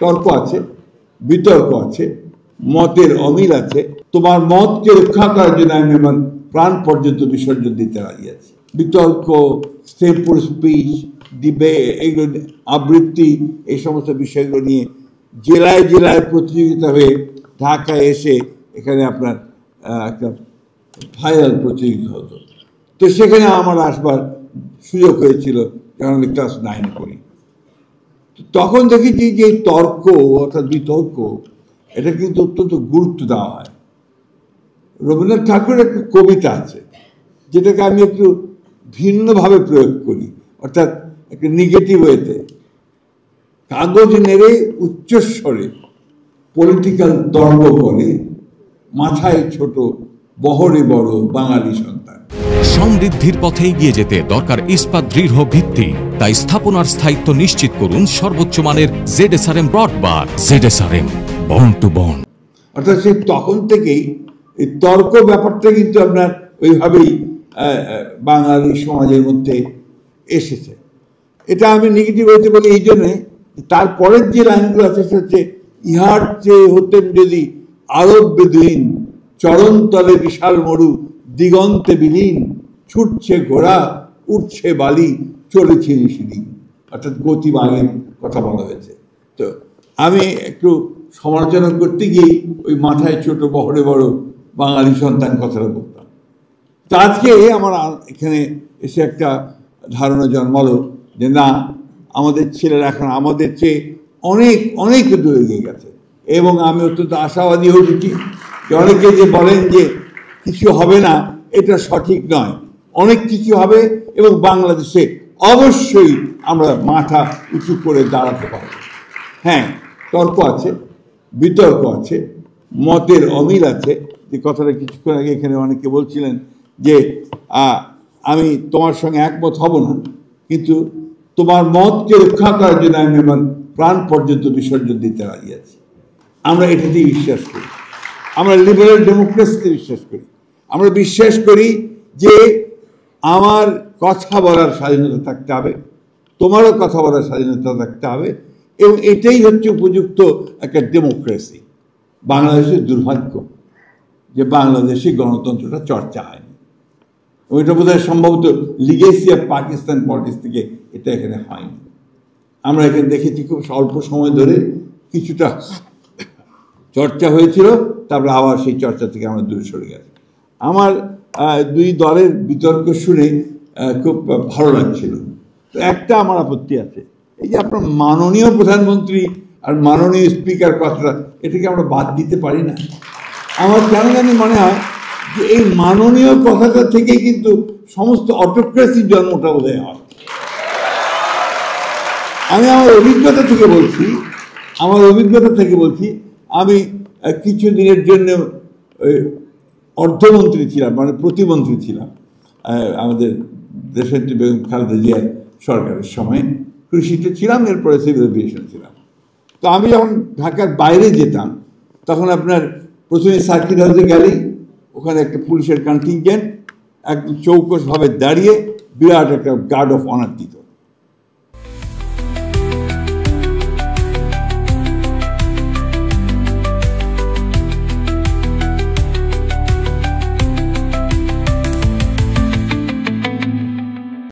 তর্ক আছে, বিতর্ক আছে, মতের অমিল আছে। তোমার মতকে রক্ষা করার জন্য আমি আমার প্রাণ পর্যন্ত বিসর্জন দিতে রাজি আছি। বিতর্ক, সেমপুর স্পিচ, এগুলো আবৃত্তি, এই সমস্ত বিষয়গুলো নিয়ে জেলায় জেলায় প্রতিযোগিতা হয়ে ঢাকায় এসে এখানে আপনার একটা ফাইনাল প্রতিযোগিতা হতো। তো সেখানে আমার আসবার সুযোগ হয়েছিল, কারণ আমি ক্লাস 9 পড়ি। তখন দেখেছি যে তর্ক অর্থাৎ বিতর্ক, এটা কিন্তু অত্যন্ত গুরুত্ব দেওয়া হয়। রবীন্দ্রনাথ ঠাকুরের একটা কবিতা আছে যেটাকে আমি একটু ভিন্নভাবে প্রয়োগ করি, অর্থাৎ একটা নেগেটিভ ওয়েতে। কাগজ নেড়ে উচ্চস্বরে পলিটিক্যাল তর্ক করে, মাথায় ছোট বহরে বড় বাঙালি সন্তান। সমৃদ্ধির পথে এগিয়ে যেতে দরকার ইস্পাত দৃঢ় ভিত্তি। তাই স্থাপনার স্থায়িত্ব নিশ্চিত করুন সর্বোচ্চ মানের ZSRM ব্রডবার। ZSRM, bond to bond. অর্থাৎ সেই তখন থেকেই এই তর্ক ব্যাপারটা কিন্তু আপনার ওইভাবেই বাঙালি সমাজের মধ্যে এসেছে। এটা আমি নেগেটিভ হয়েছে বলি এই জন্যে, তারপরের যে লাইনগুলো আছে সেটা হচ্ছে, ইহার চেয়ে হতেন যদি আরব বেদুইন, চরণ তলে বিশাল মরু, দিগন্তে বিলীন, ছুটছে ঘোড়া, উঠছে বালি, চলেছে নিশিদিন। অর্থাৎ গতিবাগের কথা বলা হয়েছে। তো আমি একটু সমালোচনা করতে গিয়ে ওই মাথায় ছোট বহরে বড় বাঙালি সন্তান কথাটা বলতাম। তো আজকে আমার এখানে এসে একটা ধারণা জন্মালো যে না, আমাদের ছেলেরা এখন আমাদের চেয়ে অনেক অনেক দূরে এগিয়ে গেছে। এবং আমি অত্যন্ত আশাবাদী হয়েছি যে অনেকে যে বলেন যে কিছু হবে না, এটা সঠিক নয়। অনেক কিছু হবে এবং বাংলাদেশে অবশ্যই আমরা মাথা উঁচু করে দাঁড়াতে পারব। হ্যাঁ, তর্ক আছে, বিতর্ক আছে, মতের অমিল আছে। যে কথাটা কিছুক্ষণ আগে এখানে অনেকে বলছিলেন যে আমি তোমার সঙ্গে একমত হব না, কিন্তু তোমার মতকে রক্ষা করার জন্য আমি আমার প্রাণ পর্যন্ত বিসর্জন দিতে রাজি আছি। আমরা এটাতেই বিশ্বাস করি। আমরা লিবারেল ডেমোক্রেসিতে বিশ্বাস করি। আমরা বিশ্বাস করি যে আমার কথা বলার স্বাধীনতা থাকতে হবে, তোমারও কথা বলার স্বাধীনতা থাকতে হবে, এবং এটাই হচ্ছে উপযুক্ত একটা ডেমোক্রেসি। বাংলাদেশের দুর্ভাগ্য যে বাংলাদেশে গণতন্ত্রটা চর্চা হয়নি। ওইটা বোধ হয় সম্ভবত লিগেসি অফ পাকিস্তান পলিটিক্স থেকে এটা এখানে হয়নি। আমরা এখানে দেখেছি খুব স্বল্প সময় ধরে কিছুটা চর্চা হয়েছিল, তারপরে আবার সেই চর্চা থেকে আমরা দূরে সরে গেছি। আমার দুই দলের বিতর্ক শুনে খুব ভালো লাগছিল। তো একটা আমার আপত্তি আছে, এই যে আপনার মাননীয় প্রধানমন্ত্রী আর মাননীয় স্পিকার কথাটা, এটাকে আমরা বাদ দিতে পারি না। আমার কেন জানি মনে হয় যে এই মাননীয় কথাটা থেকে কিন্তু সমস্ত অটোক্রেসির জন্মটা বোধহয় হয়। আমি আমার অভিজ্ঞতা থেকে বলছি, আমি কিছু দিনের জন্য অর্থমন্ত্রী ছিলাম, মানে প্রতিমন্ত্রী ছিলাম আমাদের দেশের বেগম খালেদা জিয়ার সরকারের সময়। কৃষিতে ছিলাম, এরপরে সিভিল এভিয়েশন ছিলাম। তো আমি যখন ঢাকার বাইরে যেতাম, তখন আপনার প্রথমে সার্কিট হাউসে গেলেই ওখানে একটা পুলিশের কন্টিনজেন্ট একদম চৌকসভাবে দাঁড়িয়ে বিরাট একটা গার্ড অফ অনার দিত।